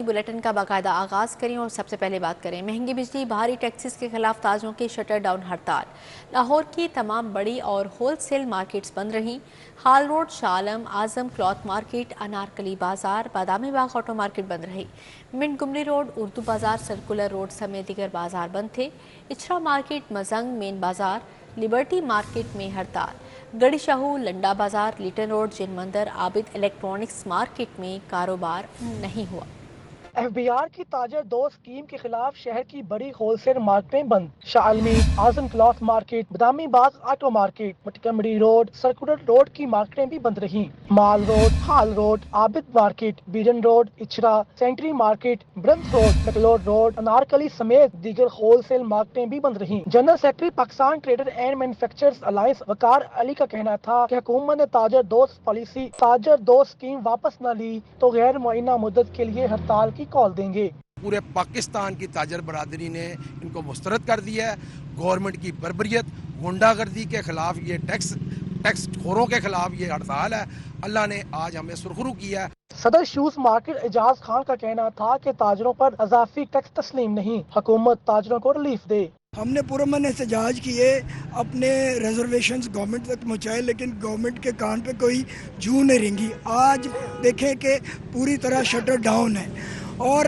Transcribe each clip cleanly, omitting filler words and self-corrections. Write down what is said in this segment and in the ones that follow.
Bulletin کا باقاعدہ آغاز کریں اور سب سے پہلے بات کریں مہنگی بجلی بھاری ٹیکسز کے خلاف تاجروں کی شٹر ڈاؤن ہڑتال۔ لاہور کی تمام بڑی اور ہول سیل مارکیٹس بند رہیں۔ ہال روڈ، شاہ عالم، اعظم کلاتھ مارکیٹ، انارکلی بازار، بادامی باغ آٹو مارکیٹ بند رہی۔ منٹ گمری روڈ، اردو بازار، سرکولر روڈ سمیت دیگر بازار بند تھے۔ اچھرا مارکیٹ، مزنگ مین بازار، لبرٹی مارکیٹ میں ہڑتال۔ گڑی شاہو، لنڈا بازار، لیٹن روڈ، جن مندر، عابد الیکٹرانکس مارکیٹ میں کاروبار نہیں ہوا۔ ایف بی آر کی تاجر دو اسکیم کے خلاف شہر کی بڑی ہول سیل مارکیٹیں بند۔ شاہ عالمی، اعظم cloth market, Badami Bagh auto market, مٹکمڑی روڈ، سرکولر روڈ کی مارکیٹیں بھی بند رہیں۔ Mall Road, Hall Road, Abid market, Beadon Road, Ichhra, sanitary market, Burns Road, McLeod Road, Anarkali سمیت دیگر ہول سیل مارکیٹیں بھی بند رہیں۔ General secretary Pakistan trader and manufacturers alliance Waqar Ali کا کہنا تھا کہ حکومت نے تاجر دوست پالیسی تاجر دو اسکیم واپس نہ لی تو غیر معینہ مدت کے لیے ہڑتال کی کال دیں گے۔ پورے پاکستان کی تاجر برادری نے ان کو مسترد کر دیا ہے۔ گورنمنٹ کی بربریت، غنڈہ گردی کے خلاف یہ ٹیکس خوروں کے خلاف یہ ہڑتال ہے۔ اللہ نے آج ہمیں سرخرو کیا ہے۔ صدر شوز مارکیٹ اعجاز خان کا کہنا تھا کہ تاجروں پر اضافی ٹیکس تسلیم نہیں، حکومت تاجروں کو ریلیف دے۔ ہم نے پرامن احتجاج کیے، اپنے ریزرویشنز گورنمنٹ تک پہنچائے، لیکن گورنمنٹ کے کان پہ کوئی جوں نہیں رنگی۔ آج دیکھیں کہ پوری طرح شٹر ڈاؤن ہے، اور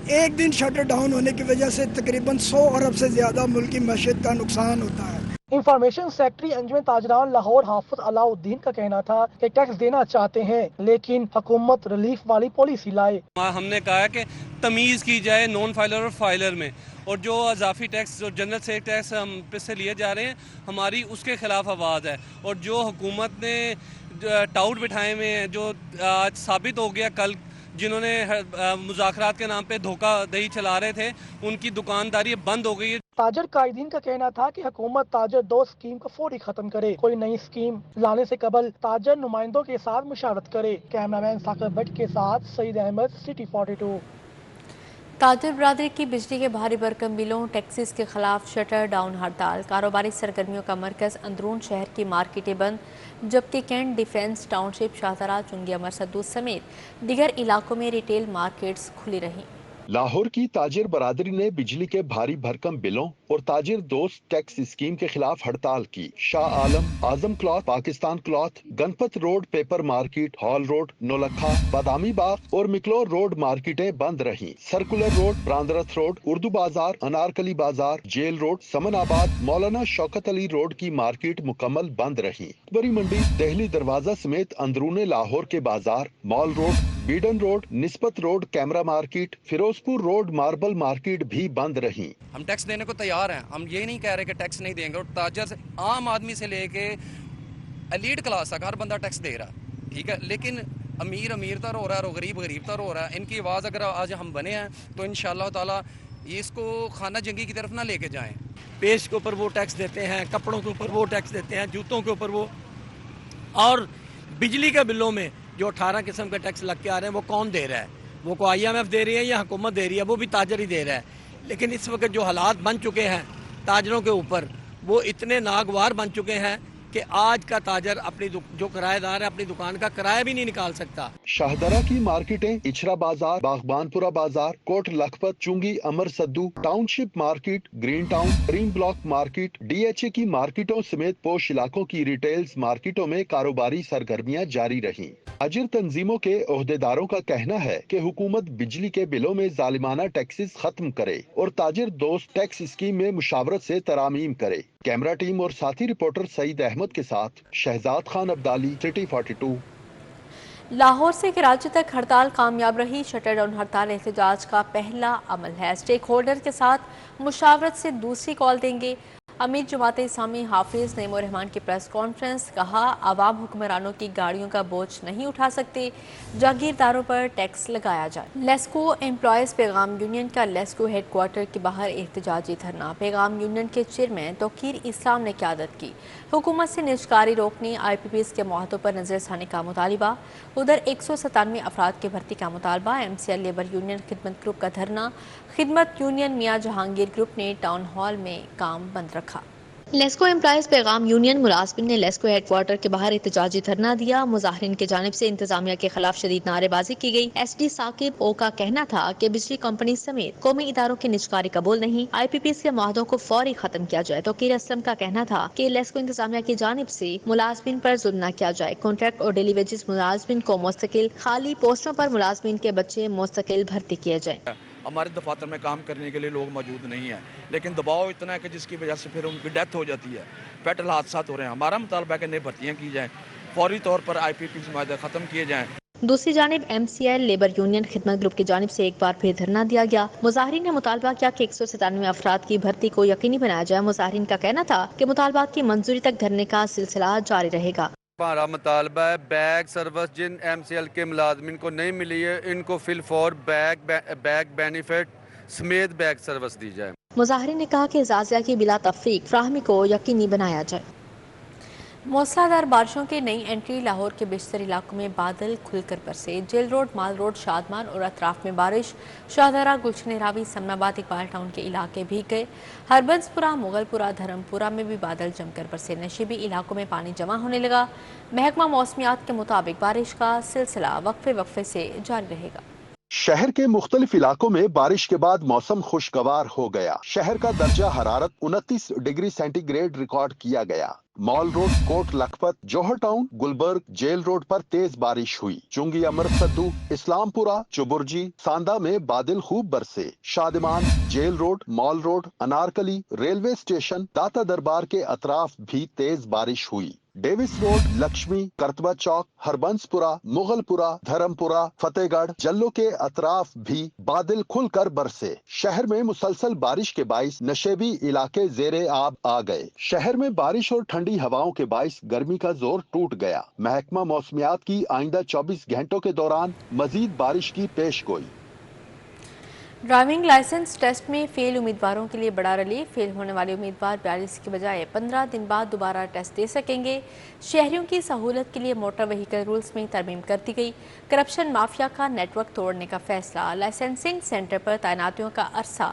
ایک دن شٹر ڈاؤن ہونے کی وجہ سے تقریباً 100 ارب سے زیادہ ملکی معیشت کا نقصان ہوتا ہے۔ انفارمیشن سیکرٹری انجمن تاجران لاہور حافظ علاء الدین کا کہنا تھا کہ ٹیکس دینا چاہتے ہیں لیکن حکومت ریلیف والی پالیسی لائے۔ ہم نے کہا کہ تمیز کی جائے نان فائلر اور فائلر میں، اور جو اضافی ٹیکس جو جنرل سے ٹیکس ہم پہ سے لیے جا رہے ہیں، ہماری اس کے خلاف آواز ہے۔ اور جو حکومت نے ٹاؤٹ بٹھائے ہوئے ہیں، جو آج ثابت ہو گیا کل، جنہوں نے مذاکرات کے نام پہ دھوکہ دہی چلا رہے تھے، ان کی دکانداری بند ہو گئی ہے۔ تاجر قائدین کا کہنا تھا کہ حکومت تاجر دو اسکیم کو فوری ختم کرے، کوئی نئی اسکیم لانے سے قبل تاجر نمائندوں کے ساتھ مشاورت کرے۔ کیمرہ مین ثاقب بٹ کے ساتھ سعید احمد، سٹی 42۔ تاجر برادری کی بجلی کے بھاری بھرکم بلوں ٹیکسز کے خلاف شٹر ڈاؤن ہڑتال۔ کاروباری سرگرمیوں کا مرکز اندرون شہر کی مارکیٹیں بند، جبکہ کینٹ، ڈیفنس ٹاؤن شپ، شاہدرہ، چنگی امر سدو سمیت دیگر علاقوں میں ریٹیل مارکیٹس کھلی رہیں۔ لاہور کی تاجر برادری نے بجلی کے بھاری بھرکم بلوں اور تاجر دوست ٹیکس اسکیم کے خلاف ہڑتال کی۔ Shah Alam, Azam cloth, Pakistan cloth, Ganpat road paper market, Hall Road, Naulakha, Badami Bagh اور مکلور روڈ مارکیٹیں بند رہیں۔ Circular road, Brandreth road, Urdu بازار، انارکلی بازار، جیل روڈ، سمن آباد، مولانا شوکت علی روڈ کی مارکیٹ مکمل بند رہیں۔ بڑی منڈی، دہلی دروازہ سمیت اندرون لاہور کے بازار، Mall Road, Beadon Road, Nisbet Road, Camera Market, Ferozepur Road, Marble Market بھی بند رہیں۔ ہم ٹیکس دینے کو تیار ہیں، ہم یہ نہیں کہہ رہے کہ ٹیکس نہیں دیں گے، اور تاجر سے عام آدمی سے لے کے ایلیٹ کلاس تک ہر بندہ ٹیکس دے رہا ہے، ٹھیک ہے، لیکن امیر تر ہو رہا ہے اور غریب تر ہو رہا ہے۔ ان کی آواز اگر آج ہم بنے ہیں تو انشاءاللہ تعالی اس کو خانہ جنگی کی طرف نہ لے کے جائیں۔ پیسٹ کے اوپر وہ ٹیکس دیتے ہیں، کپڑوں کے اوپر وہ ٹیکس دیتے ہیں، جوتوں کے اوپر وہ، اور بجلی کے بلوں میں جو 18 قسم کے ٹیکس لگ کے آ رہے ہیں وہ کون دے رہا ہے؟ وہ کو IMF دے رہی ہے یا حکومت دے رہی ہے؟ وہ بھی تاجر ہی دے رہا ہے۔ لیکن اس وقت جو حالات بن چکے ہیں تاجروں کے اوپر، وہ اتنے ناگوار بن چکے ہیں کہ آج کا تاجر اپنی جو کرایہ دار ہے اپنی دکان کا کرایہ بھی نہیں نکال سکتا۔ شاہدرہ کی مارکیٹیں اچھرا بازار، باغبان پورہ بازار، کوٹ لکھپت، چنگی امر سدو، ٹاؤن شپ مارکیٹ، گرین ٹاؤن، کریم بلاک مارکیٹ، DHA کی مارکیٹوں سمیت پوش علاقوں کی ریٹیلز مارکیٹوں میں کاروباری سرگرمیاں جاری رہیں۔ اجر تنظیموں کے عہدیداروں کا کہنا ہے کہ حکومت بجلی کے بلوں میں ظالمانہ ٹیکسز ختم کرے اور تاجر دوست ٹیکس اسکیم میں مشاورت سے ترامیم کرے۔ کیمرہ ٹیم اور ساتھی رپورٹر سعید احمد کے ساتھ شہزاد خان عبدالی، سٹی 42۔ لاہور سے کراچی تک ہڑتال کامیاب رہی۔ شٹر ڈاؤن ہڑتال احتجاج کا پہلا عمل ہے۔ اسٹیک ہولڈر کے ساتھ مشاورت سے دوسری کال دیں گے۔ امیر جماعت اسلامی حافظ نعیم الرحمان کی پریس کانفرنس، کہا عوام حکمرانوں کی گاڑیوں کا بوجھ نہیں اٹھا سکتے، جاگیرداروں پر ٹیکس لگایا جائے۔ لیسکو امپلائیز پیغام یونین کا لیسکو ہیڈ کوارٹر کے باہر احتجاجی دھرنا۔ پیغام یونین کے چیئرمین توقیر اسلام نے قیادت کی۔ حکومت سے نجکاری روکنے، IPPs کے معاہدوں پر نظر ثانی کا مطالبہ۔ ادھر 197 افراد کی بھرتی کا مطالبہ۔ MCL لیبر یونین خدمت گروپ کا دھرنا۔ خدمت یونین میاں جہانگیر گروپ نے ٹاؤن ہال میں کام بند رکھا۔ لیسکو امپلائز پیغام یونین ملازمین نے لیسکو ہیڈ کوارٹر کے باہر احتجاجی دھرنا دیا. مظاہرین کی جانب سے انتظامیہ کے خلاف شدید نعرے بازی کی گئی. ایس ڈی ثاقب او کا کہنا تھا کہ بجلی کمپنی سمیت قومی اداروں کی نجکاری قبول نہیں. آئی پی پیز کے معاہدوں کو فوری ختم کیا جائے. توقیر اسلم کا کہنا تھا کہ لیسکو انتظامیہ کی جانب سے ملازمین پر ظلم نہ کیا جائے. کانٹریکٹ اور ڈیلی ویجز ملازمین کو مستقل، خالی پوسٹوں پر ملازمین کے بچے مستقل بھرتی کیے جائیں. ہمارے دفاتر میں کام کرنے کے لیے لوگ موجود نہیں ہیں، لیکن دباؤ اتنا ہے کہ جس کی وجہ سے پھر ان کی ڈیتھ ہو جاتی ہے، فیٹل حادثات ہو رہے ہیں. ہمارا مطالبہ ہے کہ نئی بھرتیاں کی جائیں، فوری طور پر آئی پی پی معاہدے ختم کیے جائیں. دوسری جانب M C L labour union خدمت گروپ کی جانب سے ایک بار پھر دھرنا دیا گیا. مظاہرین نے مطالبہ کیا کہ 197 افراد کی بھرتی کو یقینی بنایا جائے. مظاہرین کا کہنا تھا کہ مطالبات کی منظوری تک دھرنے کا سلسلہ جاری رہے گا. ہمارا مطالبہ ہے بیگ سروس جن ایم سی ایل کے ملازمین کو نہیں ملی ہے ان کو فل فور بیگ بینیفٹ سمیت بیگ سروس دی جائے. مظاہرین نے کہا کہ اعزازیہ کی بلا تفریق فراہمی کو یقینی بنایا جائے. موسلا دھار بارشوں کی نئی انٹری. لاہور کے بیشتر علاقوں میں بادل کھل کر برسے. جیل روڈ، مال روڈ، شادمان اور اطراف میں بارش. شاہدرہ، گلشن راوی، سمن آباد، اقبال ٹاؤن کے علاقے بھیگ گئے. ہربنس پورہ، مغل پورہ، دھرم پورہ میں بھی بادل جم کر برسے. نشیبی علاقوں میں پانی جمع ہونے لگا. محکمہ موسمیات کے مطابق بارش کا سلسلہ وقفے سے جاری رہے گا. شہر کے مختلف علاقوں میں بارش کے بعد موسم خوشگوار ہو گیا. شہر کا درجہ حرارت 29 ڈگری سینٹی گریڈ ریکارڈ کیا گیا. مال روڈ، کوٹ لکھپت، جوہر ٹاؤن، گلبرگ، جیل روڈ پر تیز بارش ہوئی. چنگی امرت سدو، اسلام پورہ، چبرجی، ساندہ میں بادل خوب برسے. شادمان، جیل روڈ، مال روڈ، انارکلی، ریلوے اسٹیشن، داتا دربار کے اطراف بھی تیز بارش ہوئی. ڈیوس روڈ، لکشمی، کرتبہ چوک، ہربنس پورہ، مغل پورہ، دھرم پورہ، فتح گڑھ، جلو کے اطراف بھی بادل کھل کر برسے. شہر میں مسلسل بارش کے باعث نشیبی علاقے زیر آب آ گئے. شہر میں بارش اور ٹھنڈی ہواؤں کے باعث گرمی کا زور ٹوٹ گیا. محکمہ موسمیات کی آئندہ 24 گھنٹوں کے دوران مزید بارش کی پیش گوئی. ڈرائیونگ لائسنس ٹیسٹ میں فیل امیدواروں کے لیے بڑا ریلیف. فیل ہونے والے امیدوار 42 کی بجائے 15 دن بعد دوبارہ ٹیسٹ دے سکیں گے. شہریوں کی سہولت کے لیے موٹر وہیکل رولز میں ترمیم کر دی گئی. کرپشن مافیا کا نیٹ ورک توڑنے کا فیصلہ. لائسنسنگ سینٹر پر تعیناتیوں کا عرصہ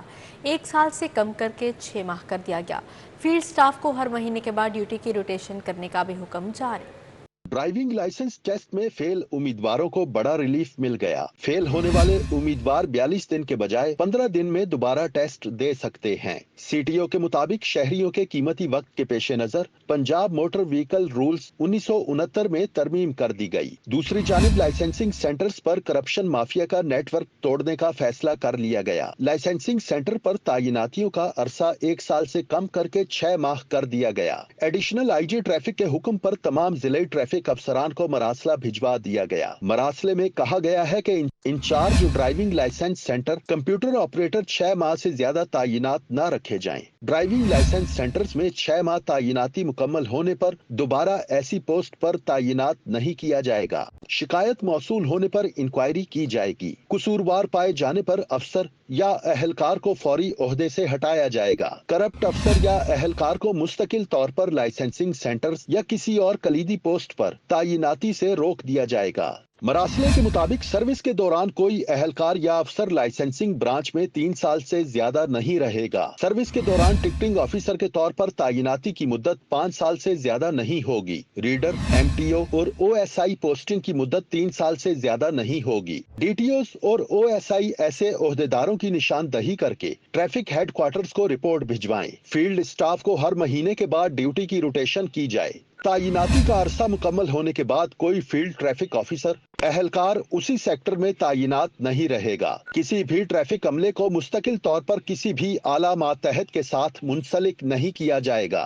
1 سال سے کم کر کے 6 ماہ کر دیا گیا. فیلڈ سٹاف کو ہر مہینے کے بعد ڈیوٹی کی روٹیشن کرنے کا بھی حکم جاری. ڈرائیونگ لائسنس ٹیسٹ میں فیل امیدواروں کو بڑا ریلیف مل گیا. فیل ہونے والے امیدوار 42 دن کے بجائے 15 دن میں دوبارہ ٹیسٹ دے سکتے ہیں. سی ٹی او کے مطابق شہریوں کے قیمتی وقت کے پیش نظر پنجاب موٹر وہیکل رولز 1969 میں ترمیم کر دی گئی. دوسری جانب لائسنسنگ سینٹرز پر کرپشن مافیا کا نیٹ ورک توڑنے کا فیصلہ کر لیا گیا. لائسنسنگ سینٹر پر تعیناتیوں کا عرصہ 1 سال سے کم کر کے 6 ماہ کر دیا گیا. ایڈیشنل آئی جی ٹریفک کے حکم پر تمام ضلعی ٹریفک افسران کو مراسلہ بھجوا دیا گیا. مراسلے میں کہا گیا ہے کہ in charge driving licence centre computer operator 6 ماہ سے زیادہ تعینات نہ رکھے جائیں. ڈرائیونگ لائسنس سینٹرز میں 6 ماہ تعیناتی مکمل ہونے پر دوبارہ ایسی پوسٹ پر تعینات نہیں کیا جائے گا. شکایت موصول ہونے پر انکوائری کی جائے گی. قصوروار پائے جانے پر افسر یا اہلکار کو فوری عہدے سے ہٹایا جائے گا. کرپٹ افسر یا اہلکار کو مستقل طور پر لائسنسنگ سینٹرز یا کسی اور کلیدی پوسٹ پر تعیناتی سے روک دیا جائے گا. مراسلے کے مطابق سروس کے دوران کوئی اہلکار یا افسر لائسنسنگ برانچ میں 3 سال سے زیادہ نہیں رہے گا. سروس کے دوران ٹکٹنگ آفیسر کے طور پر تعیناتی کی مدت 5 سال سے زیادہ نہیں ہوگی. ریڈر، ایم ٹی او اور او ایس آئی پوسٹنگ کی مدت 3 سال سے زیادہ نہیں ہوگی. ڈی ٹی اوز اور او ایس آئی ایسے عہدیداروں کی نشاندہی کر کے ٹریفک ہیڈ کوارٹرز کو رپورٹ بھجوائیں. فیلڈ اسٹاف کو ہر مہینے کے بعد ڈیوٹی کی روٹیشن کی جائے. تعیناتی کا عرصہ مکمل ہونے کے بعد کوئی فیلڈ ٹریفک آفیسر اہلکار اسی سیکٹر میں تعینات نہیں رہے گا. کسی بھی ٹریفک عملے کو مستقل طور پر کسی بھی اعلیٰ ماتحت کے ساتھ منسلک نہیں کیا جائے گا.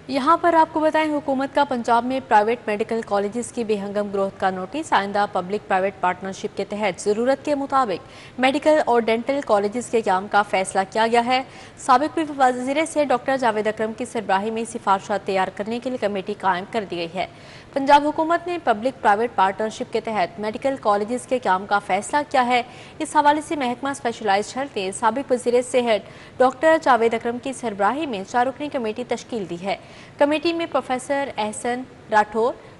یہاں پر آپ کو بتائیں، حکومت کا پنجاب میں پرائیویٹ میڈیکل کالجز کی بے ہنگم گروتھ کا نوٹس. آئندہ پبلک پرائیویٹ پارٹنرشپ کے تحت ضرورت کے مطابق میڈیکل اور ڈینٹل کالجز کے قیام کا فیصلہ کیا گیا ہے. سابق وزیر سے ڈاکٹر جاوید اکرم کی سربراہی میں سفارشات تیار کرنے کے لیے کمیٹی قائم کر دی گئی ہے. پنجاب حکومت نے پبلک پرائیویٹ پارٹنرشپ کے تحت میڈیکل کالجز کے قیام کا فیصلہ کیا ہے. اس حوالے سے محکمہ اسپیشلائزڈ ہیلتھ نے سابق وزیر صحت ڈاکٹر جاوید اکرم کی سربراہی میں 4 رکنی کمیٹی تشکیل دی ہے. کمیٹی میں پروفیسر احسن راٹھور،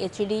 HED,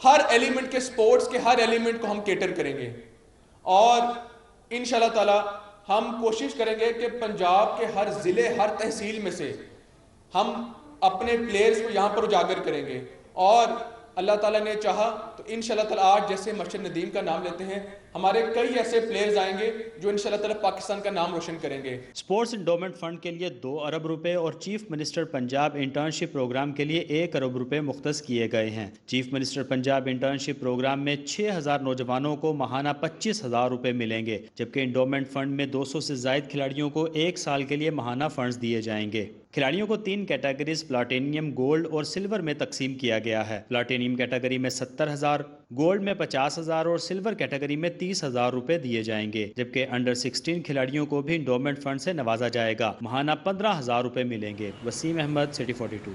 ہر ایلیمنٹ کے سپورٹس کے ہر ایلیمنٹ کو ہم کیٹر کریں گے اور انشاءاللہ تعالی ہم کوشش کریں گے کہ پنجاب کے ہر ضلع ہر تحصیل میں سے ہم اپنے پلیئرز کو یہاں پر اجاگر کریں گے اور اللہ تعالیٰ نے چاہا تو انشاءاللہ تعالیٰ آج جیسے مرشد ندیم کا نام لیتے ہیں ہمارے کئی ایسے پلیئرز آئیں گے جو انشاءاللہ تعالیٰ پاکستان کا نام روشن کریں گے. سپورٹس انڈومنٹ فنڈ کے لیے 2 ارب روپے اور chief minister Punjab internship programme کے لیے 1 ارب روپے مختص کیے گئے ہیں. Chief minister Punjab internship programme میں 6000 نوجوانوں کو ماہانہ 25,000 روپے ملیں گے، جبکہ انڈومنٹ فنڈ میں 200 سے زائد کھلاڑیوں کو 1 سال کے لیے ماہانہ فنڈز دیے جائیں گے. کھلاڑیوں کو 3 کیٹیگریز پلاٹینیم، گولڈ اور سلور میں تقسیم کیا گیا ہے. پلاٹینیم کیٹیگری میں 70,000، گولڈ میں 50,000 اور سلور کیٹیگری میں 30,000 روپے دیے جائیں گے، جبکہ انڈر 16 کھلاڑیوں کو بھی انڈومنٹ فنڈ سے نوازا جائے گا. ماہانہ 15,000 روپے ملیں گے. Waseem Ahmed, city 42.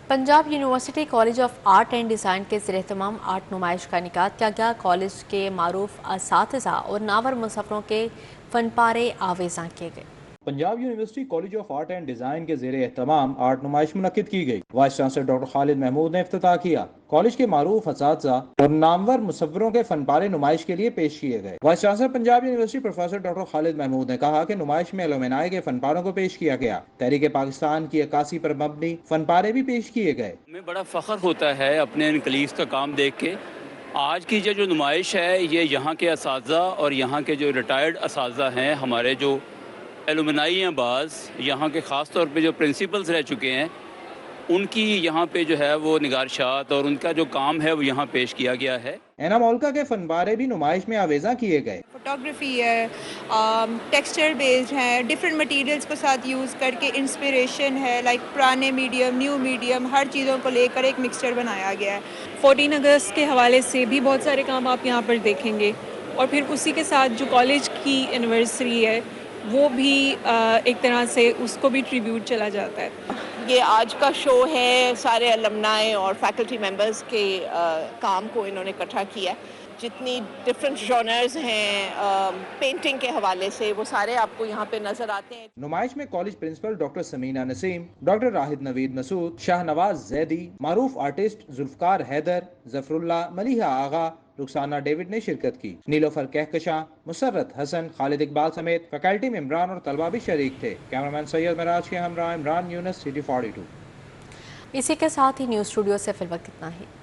Punjab university college of art and design کے زیر اہتمام آرٹ نمائش کا انعقاد کیا گیا. کالج کے معروف اساتذہ اور ناور مصوروں کے فن پارے آویزاں کیے گئے. Punjab university college of art and design کے زیر اہتمام آرٹ نمائش منعقد کی گئی. Vice chancellor doctor Khalid Mahmood نے افتتاح کیا. کالج کے معروف اساتذہ اور نامور مصوروں کے فن پارے نمائش کے لیے پیش کیے گئے. Vice chancellor Punjab university professor doctor Khalid Mahmood نے کہا کہ نمائش میں الومنائے کے فن پاروں کو پیش کیا گیا. تحریک پاکستان کی عکاسی پر مبنی فن پارے بھی پیش کیے گئے. ہمیں بڑا فخر ہوتا ہے اپنے انکلیس کا کام دیکھ کے. آج کی جو نمائش ہے یہ یہاں کے اساتذہ اور یہاں کے جو ریٹائرڈ اساتذہ ہیں، ہمارے جو ایلومنائی ہیں، بعض یہاں کے خاص طور پہ جو پرنسپلز رہ چکے ہیں، ان کی یہاں پہ جو ہے وہ نگارشات اور ان کا جو کام ہے وہ یہاں پیش کیا گیا ہے. اینا مولکا کے فن پارے بھی نمائش میں آویزاں کیے گئے. فوٹوگرافی ہے، ٹیکسچر بیسڈ ہے، ڈفرینٹ مٹیریلز کو ساتھ یوز کر کے انسپریشن ہے، لائک پرانے میڈیم، نیو میڈیم، ہر چیزوں کو لے کر ایک مکسچر بنایا گیا ہے. 14 اگست کے حوالے سے بھی بہت سارے کام آپ یہاں پر دیکھیں گے، اور پھر اسی کے ساتھ جو کالج کی اینیورسری ہے وہ بھی ایک طرح سے اس کو بھی ٹریبیوٹ چلا جاتا ہے. یہ آج کا شو ہے، سارے المنائے اور فیکلٹی ممبرز کے کام کو انہوں نے اکٹھا کیا. جتنی ڈفرینٹ جانرز ہیں پینٹنگ کے حوالے سے وہ سارے آپ کو یہاں پہ نظر آتے ہیں. نمائش میں کالج پرنسپل ڈاکٹر سمینہ نسیم، ڈاکٹر راحت نوید مسعود، شاہ نواز زیدی، معروف آرٹسٹ ذوالفقار حیدر، ظفر اللہ، ملیحہ آغا، رخسانہ ڈیوڈ نے شرکت کی. نیلوفر کہکشاں، مسرت حسن، خالد اقبال سمیت فیکلٹی ممبران اور طلبہ بھی شریک تھے. کیمرامین سید معراج کے ہمراہ عمران یونس، سٹی 42. اسی کے ساتھ ہی نیوز اسٹوڈیو سے فی الوقت اتنا ہی.